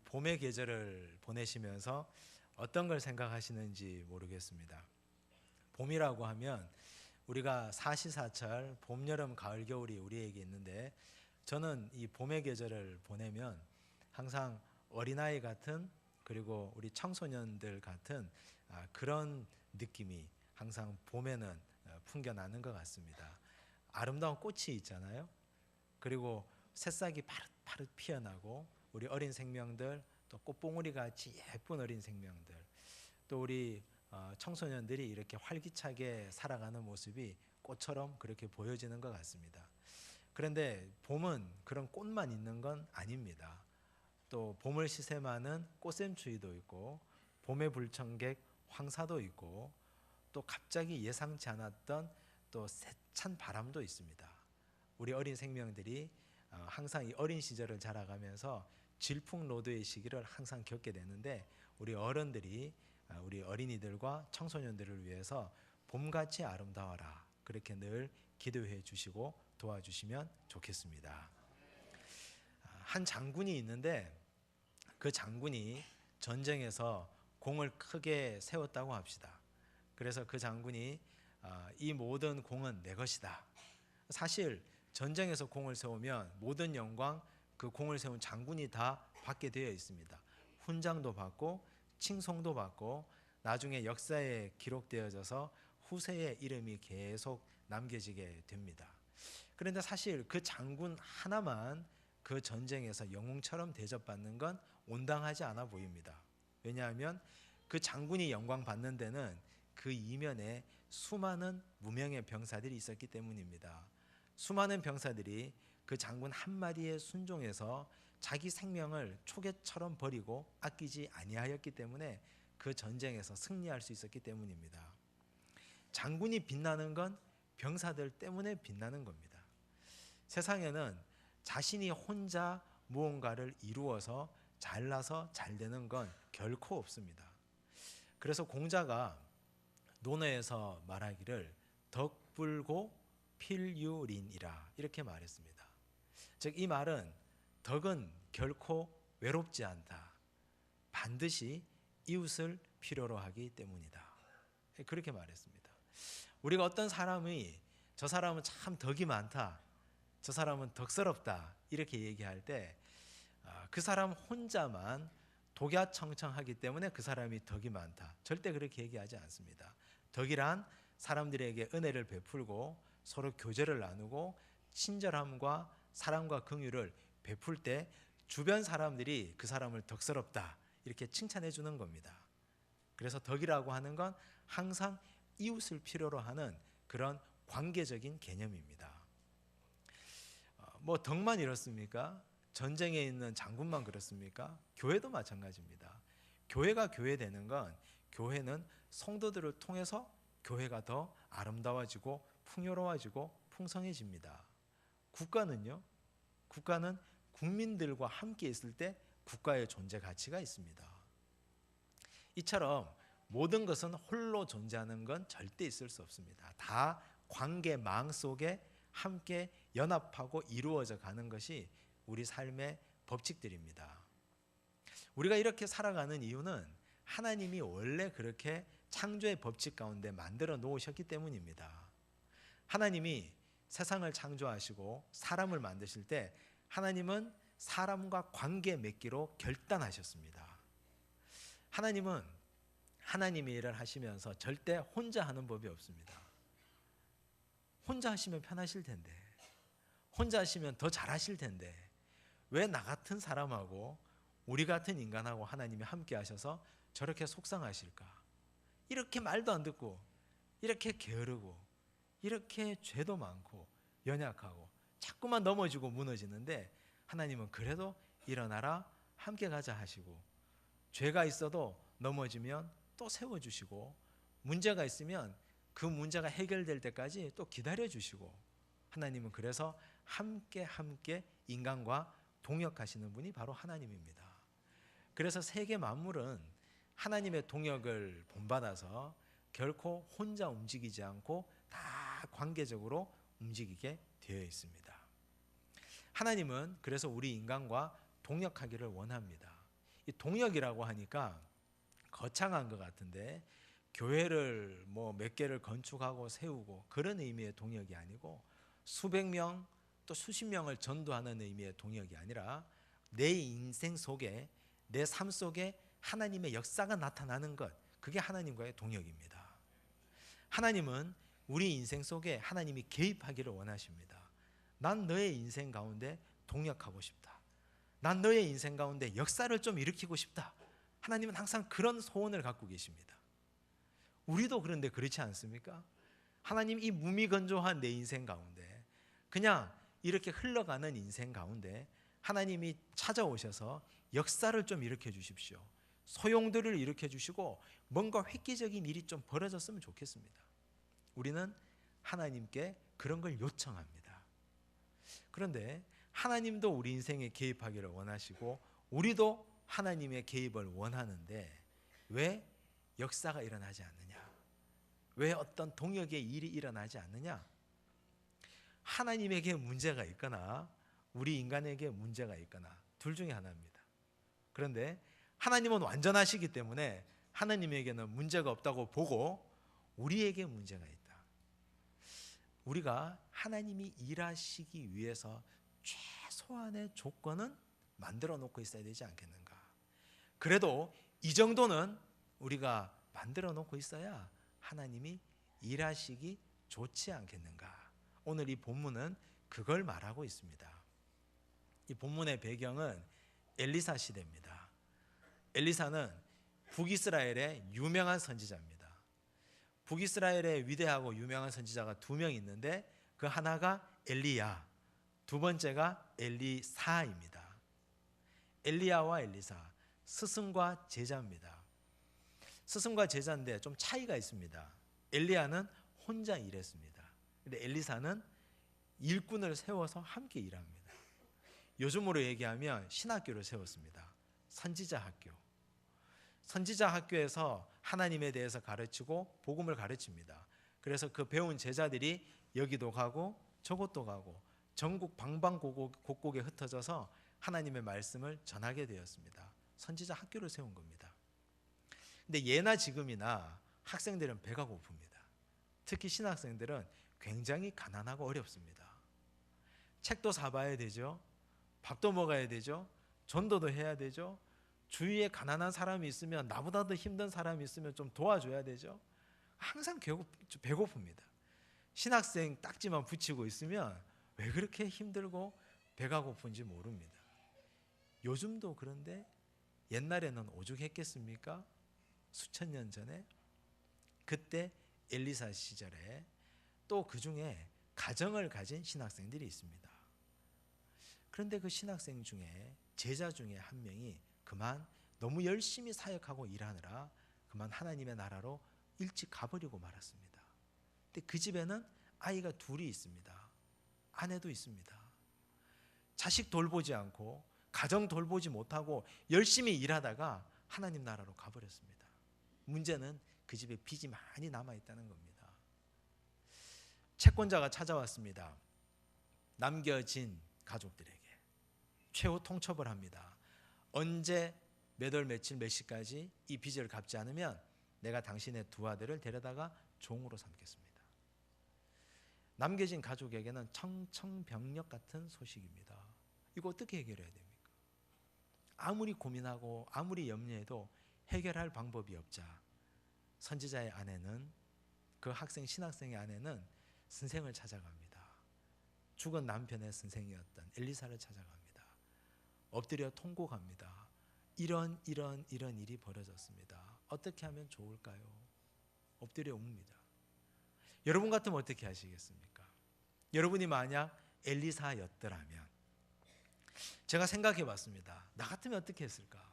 봄의 계절을 보내시면서 어떤 걸 생각하시는지 모르겠습니다. 봄이라고 하면 우리가 사시사철 봄, 여름, 가을, 겨울이 우리에게 있는데, 저는 이 봄의 계절을 보내면 항상 어린아이 같은, 그리고 우리 청소년들 같은 그런 느낌이 항상 봄에는 풍겨나는 것 같습니다. 아름다운 꽃이 있잖아요. 그리고 새싹이 파릇파릇 피어나고, 우리 어린 생명들, 또 꽃봉오리 같이 예쁜 어린 생명들, 또 우리 청소년들이 이렇게 활기차게 살아가는 모습이 꽃처럼 그렇게 보여지는 것 같습니다. 그런데 봄은 그런 꽃만 있는 건 아닙니다. 또 봄을 시샘하는 꽃샘추위도 있고, 봄의 불청객 황사도 있고, 또 갑자기 예상치 않았던 또 세찬 바람도 있습니다. 우리 어린 생명들이 항상 이 어린 시절을 자라가면서 질풍노도의 시기를 항상 겪게 되는데, 우리 어른들이 우리 어린이들과 청소년들을 위해서 봄같이 아름다워라, 그렇게 늘 기도해 주시고 도와주시면 좋겠습니다. 한 장군이 있는데, 그 장군이 전쟁에서 공을 크게 세웠다고 합시다. 그래서 그 장군이 이 모든 공은 내 것이다. 사실 전쟁에서 공을 세우면 모든 영광 그 공을 세운 장군이 다 받게 되어 있습니다. 훈장도 받고 칭송도 받고, 나중에 역사에 기록되어져서 후세의 이름이 계속 남겨지게 됩니다. 그런데 사실 그 장군 하나만 그 전쟁에서 영웅처럼 대접받는 건 온당하지 않아 보입니다. 왜냐하면 그 장군이 영광 받는 데는 그 이면에 수많은 무명의 병사들이 있었기 때문입니다. 수많은 병사들이 그 장군 한마디에 순종해서 자기 생명을 초계처럼 버리고 아끼지 아니하였기 때문에 그 전쟁에서 승리할 수 있었기 때문입니다. 장군이 빛나는 건 병사들 때문에 빛나는 겁니다. 세상에는 자신이 혼자 무언가를 이루어서 잘나서 잘 되는 건 결코 없습니다. 그래서 공자가 논어에서 말하기를 덕불고 필유린이라 이렇게 말했습니다. 즉, 이 말은 덕은 결코 외롭지 않다, 반드시 이웃을 필요로 하기 때문이다, 그렇게 말했습니다. 우리가 어떤 사람이 저 사람은 참 덕이 많다, 저 사람은 덕스럽다, 이렇게 얘기할 때 그 사람 혼자만 독야청청하기 때문에 그 사람이 덕이 많다, 절대 그렇게 얘기하지 않습니다. 덕이란 사람들에게 은혜를 베풀고 서로 교제를 나누고 친절함과 사랑과 긍휼을 베풀 때 주변 사람들이 그 사람을 덕스럽다 이렇게 칭찬해 주는 겁니다. 그래서 덕이라고 하는 건 항상 이웃을 필요로 하는 그런 관계적인 개념입니다. 뭐 덕만 이렇습니까? 전쟁에 있는 장군만 그렇습니까? 교회도 마찬가지입니다. 교회가 교회되는 건, 교회는 성도들을 통해서 교회가 더 아름다워지고 풍요로워지고 풍성해집니다. 국가는요? 국가는 국민들과 함께 있을 때 국가의 존재 가치가 있습니다. 이처럼 모든 것은 홀로 존재하는 건 절대 있을 수 없습니다. 다 관계망 속에 함께 연합하고 이루어져 가는 것이 우리 삶의 법칙들입니다. 우리가 이렇게 살아가는 이유는 하나님이 원래 그렇게 창조의 법칙 가운데 만들어 놓으셨기 때문입니다. 하나님이 세상을 창조하시고 사람을 만드실 때 하나님은 사람과 관계 맺기로 결단하셨습니다. 하나님은 하나님의 일을 하시면서 절대 혼자 하는 법이 없습니다. 혼자 하시면 편하실 텐데, 혼자 하시면 더 잘하실 텐데, 왜 나 같은 사람하고 우리 같은 인간하고 하나님이 함께 하셔서 저렇게 속상하실까? 이렇게 말도 안 듣고, 이렇게 게으르고, 이렇게 죄도 많고 연약하고 자꾸만 넘어지고 무너지는데, 하나님은 그래도 일어나라, 함께 가자 하시고, 죄가 있어도 넘어지면 또 세워주시고, 문제가 있으면 그 문제가 해결될 때까지 또 기다려주시고, 하나님은 그래서 함께 인간과 동역하시는 분이 바로 하나님입니다. 그래서 세계 만물은 하나님의 동역을 본받아서 결코 혼자 움직이지 않고 다 관계적으로 움직이게 되어 있습니다. 하나님은 그래서 우리 인간과 동역하기를 원합니다. 이 동역이라고 하니까 거창한 것 같은데 교회를 뭐 몇 개를 건축하고 세우고 그런 의미의 동역이 아니고 수백 명 또 수십 명을 전도하는 의미의 동역이 아니라 내 인생 속에 내 삶 속에 하나님의 역사가 나타나는 것, 그게 하나님과의 동역입니다. 하나님은 우리 인생 속에 하나님이 개입하기를 원하십니다. 난 너의 인생 가운데 동역하고 싶다. 난 너의 인생 가운데 역사를 좀 일으키고 싶다. 하나님은 항상 그런 소원을 갖고 계십니다. 우리도 그런데 그렇지 않습니까? 하나님 이 무미건조한 내 인생 가운데 그냥 이렇게 흘러가는 인생 가운데 하나님이 찾아오셔서 역사를 좀 일으켜 주십시오. 소용돌이를 일으켜 주시고 뭔가 획기적인 일이 좀 벌어졌으면 좋겠습니다. 우리는 하나님께 그런 걸 요청합니다. 그런데 하나님도 우리 인생에 개입하기를 원하시고 우리도 하나님의 개입을 원하는데 왜 역사가 일어나지 않느냐? 왜 어떤 동역의 일이 일어나지 않느냐? 하나님에게 문제가 있거나 우리 인간에게 문제가 있거나 둘 중에 하나입니다. 그런데 하나님은 완전하시기 때문에 하나님에게는 문제가 없다고 보고 우리에게 문제가 있다. 우리가 하나님이 일하시기 위해서 최소한의 조건은 만들어 놓고 있어야 되지 않겠는가? 그래도 이 정도는 우리가 만들어 놓고 있어야 하나님이 일하시기 좋지 않겠는가? 오늘 이 본문은 그걸 말하고 있습니다. 이 본문의 배경은 엘리사 시대입니다. 엘리사는 북이스라엘의 유명한 선지자입니다. 북이스라엘의 위대하고 유명한 선지자가 두 명 있는데 그 하나가 엘리야, 두 번째가 엘리사입니다. 엘리야와 엘리사, 스승과 제자입니다. 스승과 제자인데 좀 차이가 있습니다. 엘리야는 혼자 일했습니다. 근데 엘리사는 일꾼을 세워서 함께 일합니다. 요즘으로 얘기하면 신학교를 세웠습니다. 선지자 학교. 선지자 학교에서 하나님에 대해서 가르치고 복음을 가르칩니다. 그래서 그 배운 제자들이 여기도 가고 저곳도 가고 전국 방방곡곡에 흩어져서 하나님의 말씀을 전하게 되었습니다. 선지자 학교를 세운 겁니다. 근데 예나 지금이나 학생들은 배가 고픕니다. 특히 신학생들은 굉장히 가난하고 어렵습니다. 책도 사봐야 되죠. 밥도 먹어야 되죠. 전도도 해야 되죠. 주위에 가난한 사람이 있으면 나보다 더 힘든 사람이 있으면 좀 도와줘야 되죠. 항상 배고픕니다. 신학생 딱지만 붙이고 있으면 왜 그렇게 힘들고 배가 고픈지 모릅니다. 요즘도 그런데 옛날에는 오죽했겠습니까? 수천 년 전에 그때 엘리사 시절에 또 그 중에 가정을 가진 신학생들이 있습니다. 그런데 그 신학생 중에 제자 중에 한 명이 그만 너무 열심히 사역하고 일하느라 그만 하나님의 나라로 일찍 가버리고 말았습니다. 근데 그 집에는 아이가 둘이 있습니다. 아내도 있습니다. 자식 돌보지 않고 가정 돌보지 못하고 열심히 일하다가 하나님 나라로 가버렸습니다. 문제는 그 집에 빚이 많이 남아있다는 겁니다. 채권자가 찾아왔습니다. 남겨진 가족들에게 최후 통첩을 합니다. 언제 몇 월 며칠 몇 시까지 이 빚을 갚지 않으면 내가 당신의 두 아들을 데려다가 종으로 삼겠습니다. 남겨진 가족에게는 청천벽력 같은 소식입니다. 이거 어떻게 해결해야 됩니까? 아무리 고민하고 아무리 염려해도 해결할 방법이 없자 선지자의 아내는 그 신학생의 아내는 선생을 찾아갑니다. 죽은 남편의 선생이었던 엘리사를 찾아갑니다. 엎드려 통곡합니다. 이런 일이 벌어졌습니다. 어떻게 하면 좋을까요? 엎드려 웁니다. 여러분 같으면 어떻게 하시겠습니까? 여러분이 만약 엘리사였더라면 제가 생각해 봤습니다. 나 같으면 어떻게 했을까?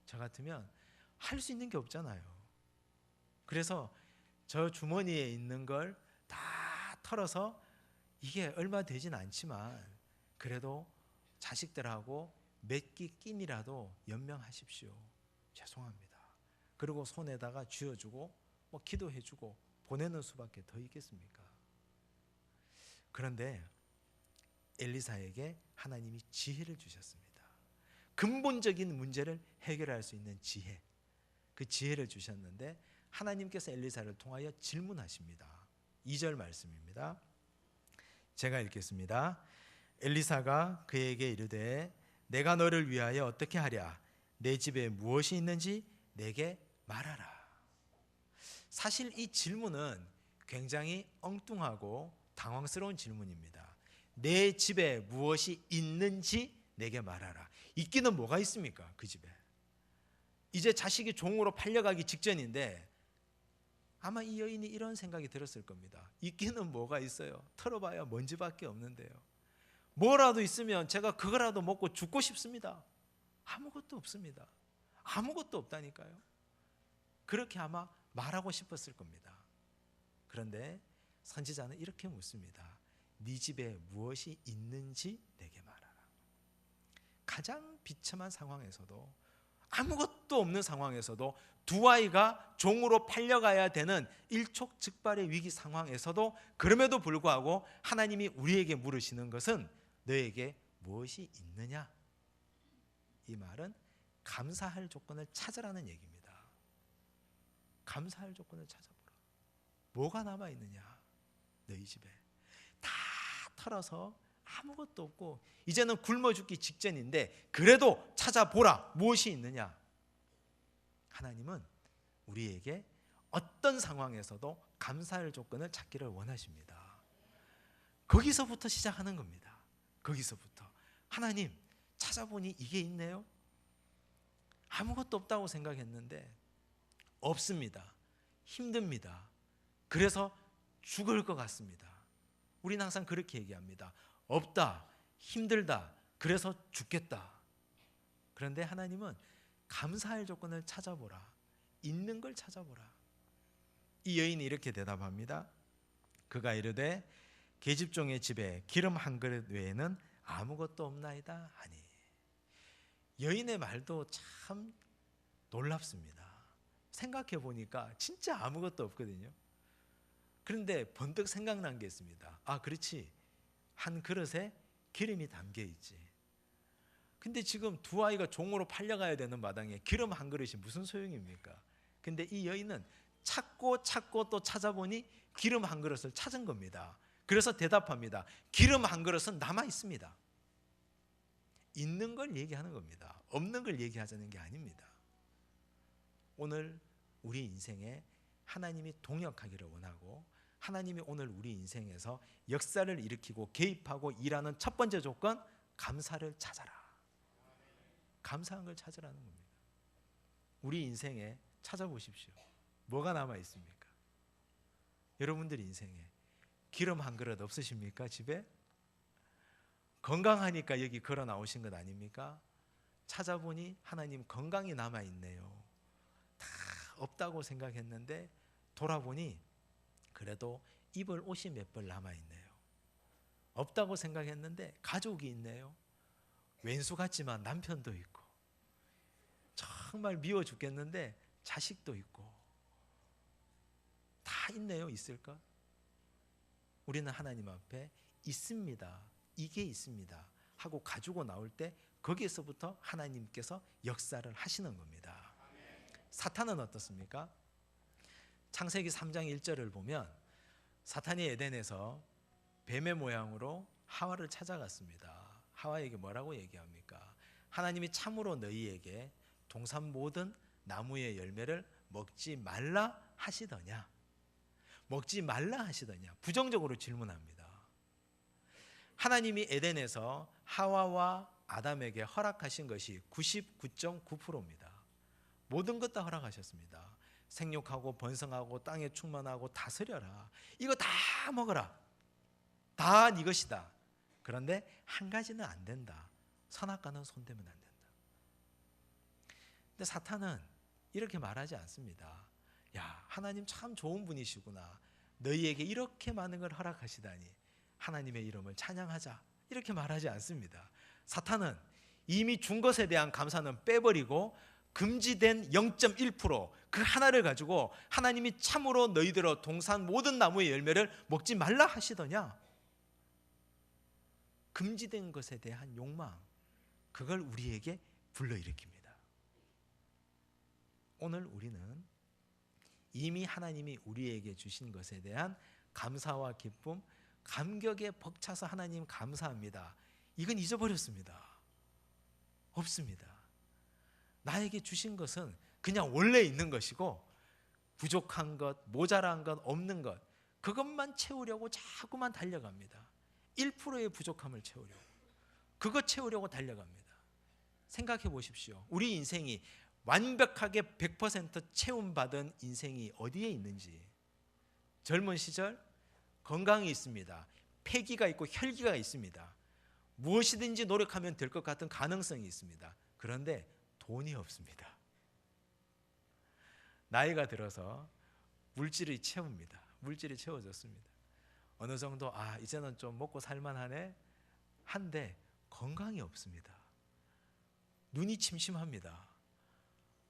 저 같으면 할 수 있는 게 없잖아요. 그래서 저 주머니에 있는 걸 다 털어서 이게 얼마 되진 않지만 그래도 자식들하고 몇 끼 끼니라도 연명하십시오. 죄송합니다. 그리고 손에다가 쥐어주고 뭐 기도해주고 보내는 수밖에 더 있겠습니까? 그런데 엘리사에게 하나님이 지혜를 주셨습니다. 근본적인 문제를 해결할 수 있는 지혜, 그 지혜를 주셨는데 하나님께서 엘리사를 통하여 질문하십니다. 2절 말씀입니다. 제가 읽겠습니다. 엘리사가 그에게 이르되 내가 너를 위하여 어떻게 하랴? 내 집에 무엇이 있는지 내게 말하라. 사실 이 질문은 굉장히 엉뚱하고 당황스러운 질문입니다. 내 집에 무엇이 있는지 내게 말하라. 있기는 뭐가 있습니까? 그 집에. 이제 자식이 종으로 팔려가기 직전인데 아마 이 여인이 이런 생각이 들었을 겁니다. 있기는 뭐가 있어요? 털어봐야 먼지밖에 없는데요. 뭐라도 있으면 제가 그거라도 먹고 죽고 싶습니다. 아무것도 없습니다. 아무것도 없다니까요. 그렇게 아마 말하고 싶었을 겁니다. 그런데 선지자는 이렇게 묻습니다. 네 집에 무엇이 있는지 내게 말하라. 가장 비참한 상황에서도, 아무것도 없는 상황에서도, 두 아이가 종으로 팔려가야 되는 일촉즉발의 위기 상황에서도 그럼에도 불구하고 하나님이 우리에게 물으시는 것은 너에게 무엇이 있느냐? 이 말은 감사할 조건을 찾으라는 얘기입니다. 감사할 조건을 찾아보라. 뭐가 남아있느냐? 너희 집에 다 털어서 아무것도 없고 이제는 굶어 죽기 직전인데 그래도 찾아보라. 무엇이 있느냐? 하나님은 우리에게 어떤 상황에서도 감사할 조건을 찾기를 원하십니다. 거기서부터 시작하는 겁니다. 거기서부터. 하나님, 찾아보니 이게 있네요. 아무것도 없다고 생각했는데 없습니다. 힘듭니다. 그래서 죽을 것 같습니다. 우리는 항상 그렇게 얘기합니다. 없다, 힘들다, 그래서 죽겠다. 그런데 하나님은 감사할 조건을 찾아보라. 있는 걸 찾아보라. 이 여인이 이렇게 대답합니다. 그가 이르되 계집종의 집에 기름 한 그릇 외에는 아무것도 없나이다 하니. 여인의 말도 참 놀랍습니다. 생각해 보니까 진짜 아무것도 없거든요. 그런데 번뜩 생각난 게 있습니다. 아, 그렇지. 한 그릇에 기름이 담겨 있지. 근데 지금 두 아이가 종으로 팔려가야 되는 마당에 기름 한 그릇이 무슨 소용입니까? 근데 이 여인은 찾고 또 찾아보니 기름 한 그릇을 찾은 겁니다. 그래서 대답합니다. 기름 한 그릇은 남아 있습니다. 있는 걸 얘기하는 겁니다. 없는 걸 얘기하자는 게 아닙니다. 오늘 우리 인생에 하나님이 동역하기를 원하고 하나님이 오늘 우리 인생에서 역사를 일으키고 개입하고 일하는 첫 번째 조건, 감사를 찾아라. 감사한 걸 찾으라는 겁니다. 우리 인생에 찾아보십시오. 뭐가 남아 있습니까? 여러분들 인생에 기름 한 그릇 없으십니까? 집에? 건강하니까 여기 걸어 나오신 것 아닙니까? 찾아보니 하나님 건강이 남아 있네요. 다 없다고 생각했는데 돌아보니 그래도 입을 옷이 몇 벌 남아 있네요. 없다고 생각했는데 가족이 있네요. 왼수 같지만 남편도 있고 정말 미워 죽겠는데 자식도 있고 다 있네요. 있을까? 우리는 하나님 앞에 있습니다. 이게 있습니다 하고 가지고 나올 때 거기에서부터 하나님께서 역사를 하시는 겁니다. 사탄은 어떻습니까? 창세기 3장 1절을 보면 사탄이 에덴에서 뱀의 모양으로 하와를 찾아갔습니다. 하와에게 뭐라고 얘기합니까? 하나님이 참으로 너희에게 동산 모든 나무의 열매를 먹지 말라 하시더냐? 먹지 말라 하시더냐? 부정적으로 질문합니다. 하나님이 에덴에서 하와와 아담에게 허락하신 것이 99.9%입니다. 모든 것 다 허락하셨습니다. 생육하고 번성하고 땅에 충만하고 다스려라. 이거 다 먹어라. 다 네 것이다. 그런데 한 가지는 안 된다. 선악과는 손대면 안 된다. 근데 사탄은 이렇게 말하지 않습니다. 야, 하나님 참 좋은 분이시구나. 너희에게 이렇게 많은 걸 허락하시다니 하나님의 이름을 찬양하자. 이렇게 말하지 않습니다. 사탄은 이미 준 것에 대한 감사는 빼버리고 금지된 0.1% 그 하나를 가지고 하나님이 참으로 너희들어 동산 모든 나무의 열매를 먹지 말라 하시더냐? 금지된 것에 대한 욕망, 그걸 우리에게 불러일으킵니다. 오늘 우리는 이미 하나님이 우리에게 주신 것에 대한 감사와 기쁨, 감격에 벅차서 하나님 감사합니다. 이건 잊어버렸습니다. 없습니다. 나에게 주신 것은 그냥 원래 있는 것이고 부족한 것, 모자란 것, 없는 것 그것만 채우려고 자꾸만 달려갑니다. 1%의 부족함을 채우려고 그것 채우려고 달려갑니다. 생각해 보십시오. 우리 인생이 완벽하게 100% 채움받은 인생이 어디에 있는지. 젊은 시절 건강이 있습니다. 패기가 있고 혈기가 있습니다. 무엇이든지 노력하면 될 것 같은 가능성이 있습니다. 그런데 돈이 없습니다. 나이가 들어서 물질이 채웁니다. 물질이 채워졌습니다. 어느 정도 이제는 좀 먹고 살만하네 한데 건강이 없습니다. 눈이 침침합니다.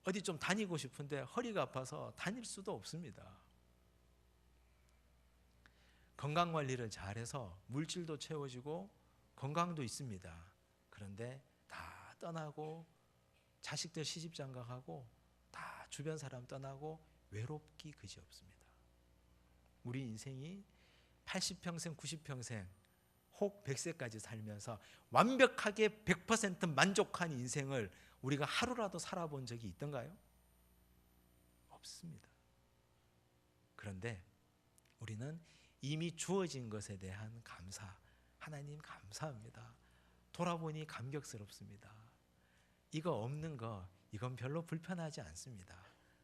어디 좀 다니고 싶은데 허리가 아파서 다닐 수도 없습니다. 건강관리를 잘해서 물질도 채워지고 건강도 있습니다. 그런데 다 떠나고 자식들 시집장가가고 다 주변 사람 떠나고 외롭기 그지없습니다. 우리 인생이 80평생 90평생 혹 100세까지 살면서 완벽하게 100% 만족한 인생을 우리가 하루라도 살아본 적이 있던가요? 없습니다. 그런데 우리는 이미 주어진 것에 대한 감사, 하나님 감사합니다. 돌아보니 감격스럽습니다. 이거 없는 거 이건 별로 불편하지 않습니다.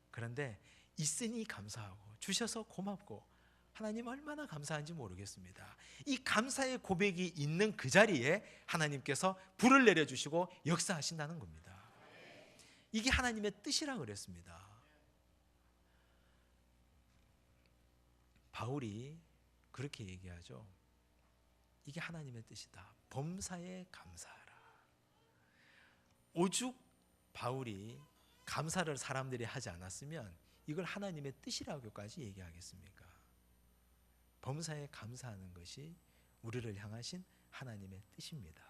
그런데 있으니 감사하고 주셔서 고맙고 하나님 얼마나 감사한지 모르겠습니다. 이 감사의 고백이 있는 그 자리에 하나님께서 불을 내려주시고 역사하신다는 겁니다. 이게 하나님의 뜻이라 그랬습니다. 바울이 그렇게 얘기하죠. 이게 하나님의 뜻이다. 범사에 감사하라. 오죽 바울이 감사를 사람들이 하지 않았으면 이걸 하나님의 뜻이라고까지 얘기하겠습니까? 범사에 감사하는 것이 우리를 향하신 하나님의 뜻입니다.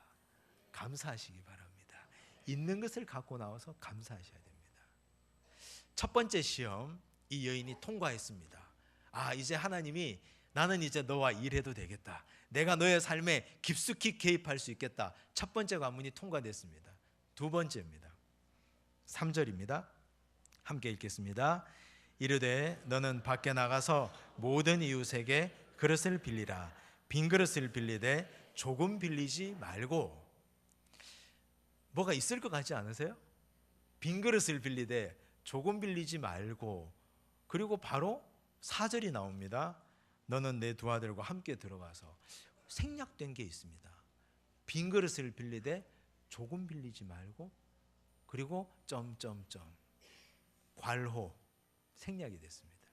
감사하시기 바랍니다. 있는 것을 갖고 나와서 감사하셔야 됩니다. 첫 번째 시험, 이 여인이 통과했습니다. 이제 하나님이 나는 이제 너와 일해도 되겠다. 내가 너의 삶에 깊숙이 개입할 수 있겠다. 첫 번째 관문이 통과됐습니다. 두 번째입니다. 3절입니다. 함께 읽겠습니다. 이르되 너는 밖에 나가서 모든 이웃에게 그릇을 빌리라. 빈 그릇을 빌리되 조금 빌리지 말고. 뭐가 있을 것 같지 않으세요? 빈 그릇을 빌리되 조금 빌리지 말고. 그리고 바로 4절이 나옵니다. 너는 내 두 아들과 함께 들어가서. 생략된 게 있습니다. 빈 그릇을 빌리되 조금 빌리지 말고, 그리고 점점점 괄호 생략이 됐습니다.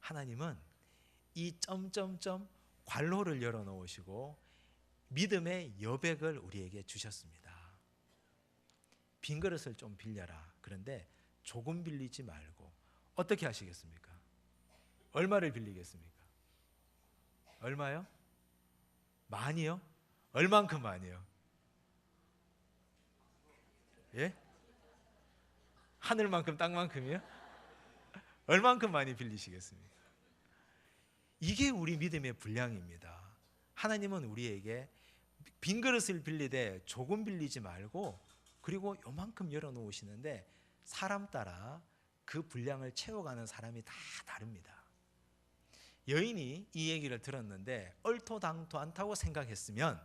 하나님은 이 점점점 괄호를 열어놓으시고 믿음의 여백을 우리에게 주셨습니다. 빈 그릇을 좀 빌려라. 그런데 조금 빌리지 말고. 어떻게 하시겠습니까? 얼마를 빌리겠습니까? 얼마요? 많이요? 얼만큼 많이요? 예? 하늘만큼 땅만큼이요? 얼만큼 많이 빌리시겠습니까? 이게 우리 믿음의 분량입니다. 하나님은 우리에게 빈 그릇을 빌리되 조금 빌리지 말고, 그리고 요만큼 열어놓으시는데 사람 따라 그 분량을 채워가는 사람이 다 다릅니다. 여인이 이 얘기를 들었는데 얼토당토 않다고 생각했으면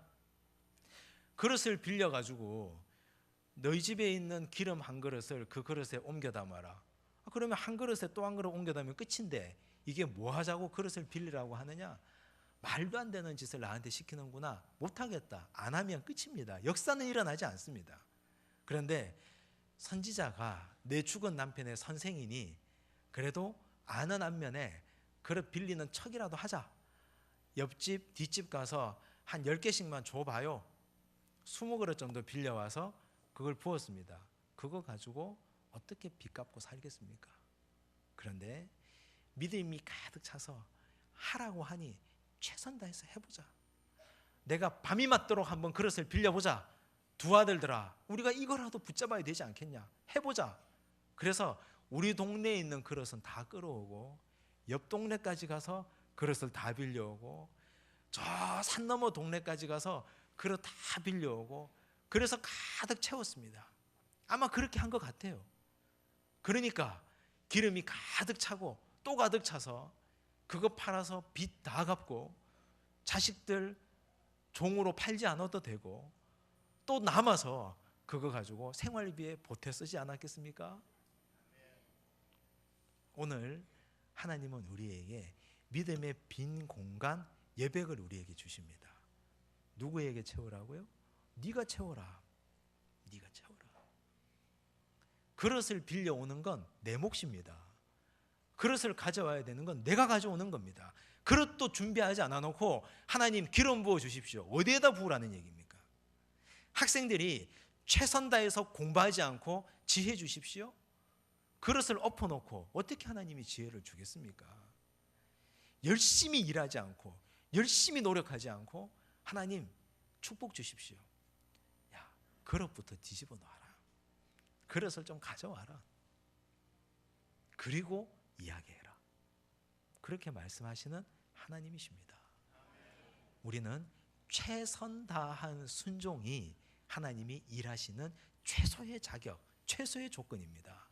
그릇을 빌려가지고 너희 집에 있는 기름 한 그릇을 그 그릇에 옮겨 담아라. 그러면 한 그릇에 또 한 그릇 옮겨 담으면 끝인데 이게 뭐 하자고 그릇을 빌리라고 하느냐? 말도 안 되는 짓을 나한테 시키는구나. 못하겠다. 안 하면 끝입니다. 역사는 일어나지 않습니다. 그런데 선지자가 내 죽은 남편의 선생이니 그래도 아는 안면에 그릇 빌리는 척이라도 하자. 옆집 뒷집 가서 한 10개씩만 줘봐요. 20그릇 정도 빌려와서 그걸 부었습니다. 그거 가지고 어떻게 빚 갚고 살겠습니까? 그런데 믿음이 가득 차서 하라고 하니 최선 다해서 해보자. 내가 밤이 맞도록 한번 그릇을 빌려보자. 두 아들들아, 우리가 이거라도 붙잡아야 되지 않겠냐, 해보자. 그래서 우리 동네에 있는 그릇은 다 끌어오고 옆 동네까지 가서 그릇을 다 빌려오고 저 산 너머 동네까지 가서 그릇 다 빌려오고 그래서 가득 채웠습니다. 아마 그렇게 한 것 같아요. 그러니까 기름이 가득 차고 또 가득 차서 그거 팔아서 빚 다 갚고 자식들 종으로 팔지 않아도 되고 또 남아서 그거 가지고 생활비에 보태 쓰지 않았겠습니까? 오늘 하나님은 우리에게 믿음의 빈 공간, 여백을 우리에게 주십니다. 누구에게 채우라고요? 네가 채워라. 네가 채워라. 그릇을 빌려오는 건 내 몫입니다. 그릇을 가져와야 되는 건 내가 가져오는 겁니다. 그릇도 준비하지 않아 놓고 하나님 기름 부어 주십시오. 어디에다 부으라는 얘기입니까? 학생들이 최선 다해서 공부하지 않고 지혜 주십시오. 그릇을 엎어놓고 어떻게 하나님이 지혜를 주겠습니까? 열심히 일하지 않고 열심히 노력하지 않고 하나님 축복 주십시오. 야, 그릇부터 뒤집어 놔라. 그릇을 좀 가져와라. 그리고 이야기해라. 그렇게 말씀하시는 하나님이십니다. 우리는 최선 다한 순종이 하나님이 일하시는 최소의 자격, 최소의 조건입니다.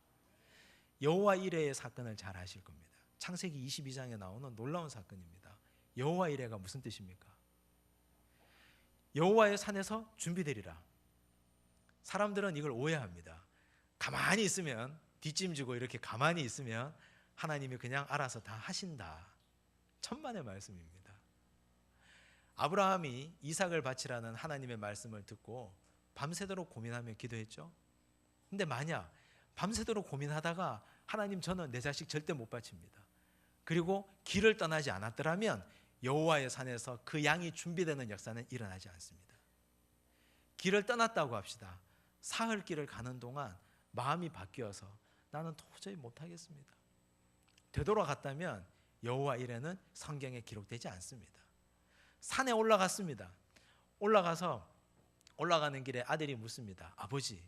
여호와 이레의 사건을 잘 아실 겁니다. 창세기 22장에 나오는 놀라운 사건입니다. 여호와 이레가 무슨 뜻입니까? 여호와의 산에서 준비되리라. 사람들은 이걸 오해합니다. 가만히 있으면, 뒷짐지고 이렇게 가만히 있으면 하나님이 그냥 알아서 다 하신다. 천만의 말씀입니다. 아브라함이 이삭을 바치라는 하나님의 말씀을 듣고 밤새도록 고민하며 기도했죠. 근데 만약 밤새도록 고민하다가 하나님, 저는 내 자식 절대 못 바칩니다. 그리고 길을 떠나지 않았더라면 여호와의 산에서 그 양이 준비되는 역사는 일어나지 않습니다. 길을 떠났다고 합시다. 사흘 길을 가는 동안 마음이 바뀌어서 나는 도저히 못하겠습니다. 되돌아갔다면 여호와 이레는 성경에 기록되지 않습니다. 산에 올라갔습니다. 올라가는 길에 아들이 묻습니다. 아버지,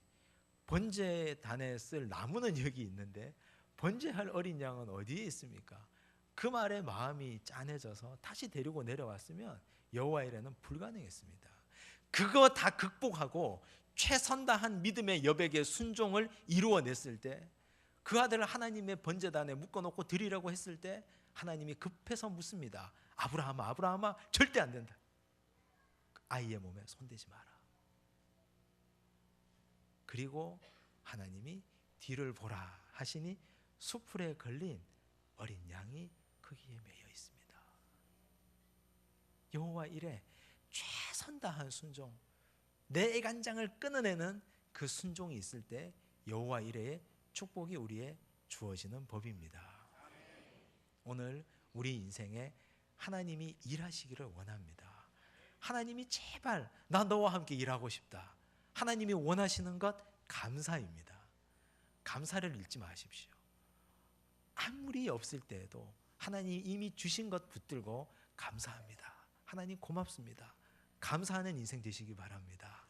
번제단에 쓸 나무는 여기 있는데 번제할 어린 양은 어디에 있습니까? 그 말에 마음이 짠해져서 다시 데리고 내려왔으면 여호와 이레는 불가능했습니다. 그거 다 극복하고 최선 다한 믿음의 여백의 순종을 이루어냈을 때, 그 아들을 하나님의 번제단에 묶어놓고 드리라고 했을 때 하나님이 급해서 묻습니다. 아브라함아, 아브라함아, 절대 안 된다. 아이의 몸에 손대지 마라. 그리고 하나님이 뒤를 보라 하시니 수풀에 걸린 어린 양이 거기에 매여 있습니다. 여호와 이레, 최선 다한 순종, 내 애간장을 끊어내는 그 순종이 있을 때 여호와 이레의 축복이 우리에 주어지는 법입니다. 오늘 우리 인생에 하나님이 일하시기를 원합니다. 하나님이 제발 나 너와 함께 일하고 싶다. 하나님이 원하시는 것 감사입니다. 감사를 잃지 마십시오. 아무리 없을 때에도 하나님이 이미 주신 것 붙들고 감사합니다. 하나님 고맙습니다. 감사하는 인생 되시기 바랍니다.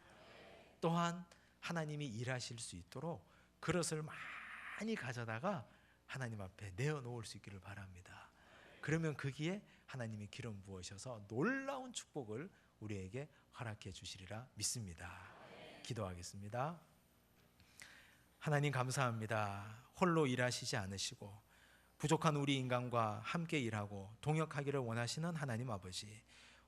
또한 하나님이 일하실 수 있도록 그릇을 많이 가져다가 하나님 앞에 내어놓을 수 있기를 바랍니다. 그러면 거기에 하나님이 기름 부으셔서 놀라운 축복을 우리에게 허락해 주시리라 믿습니다. 기도하겠습니다. 하나님 감사합니다. 홀로 일하시지 않으시고 부족한 우리 인간과 함께 일하고 동역하기를 원하시는 하나님 아버지,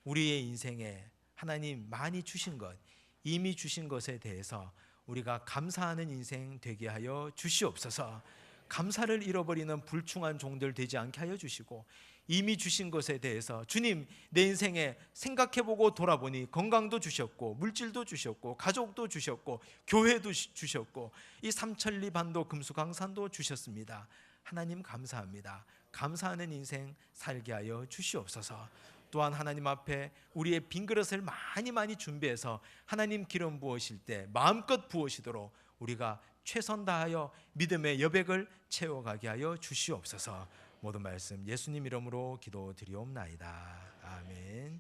우리의 인생에 하나님 많이 주신 것, 이미 주신 것에 대해서 우리가 감사하는 인생 되게 하여 주시옵소서. 감사를 잃어버리는 불충한 종들 되지 않게 하여 주시고, 이미 주신 것에 대해서 주님, 내 인생에 생각해보고 돌아보니 건강도 주셨고 물질도 주셨고 가족도 주셨고 교회도 주셨고 이 삼천리 반도 금수강산도 주셨습니다. 하나님 감사합니다. 감사하는 인생 살게 하여 주시옵소서. 또한 하나님 앞에 우리의 빈 그릇을 많이 준비해서 하나님 기름 부으실 때 마음껏 부으시도록 우리가 최선 다하여 믿음의 여백을 채워가게 하여 주시옵소서. 모든 말씀 예수님 이름으로 기도드리옵나이다. 아멘.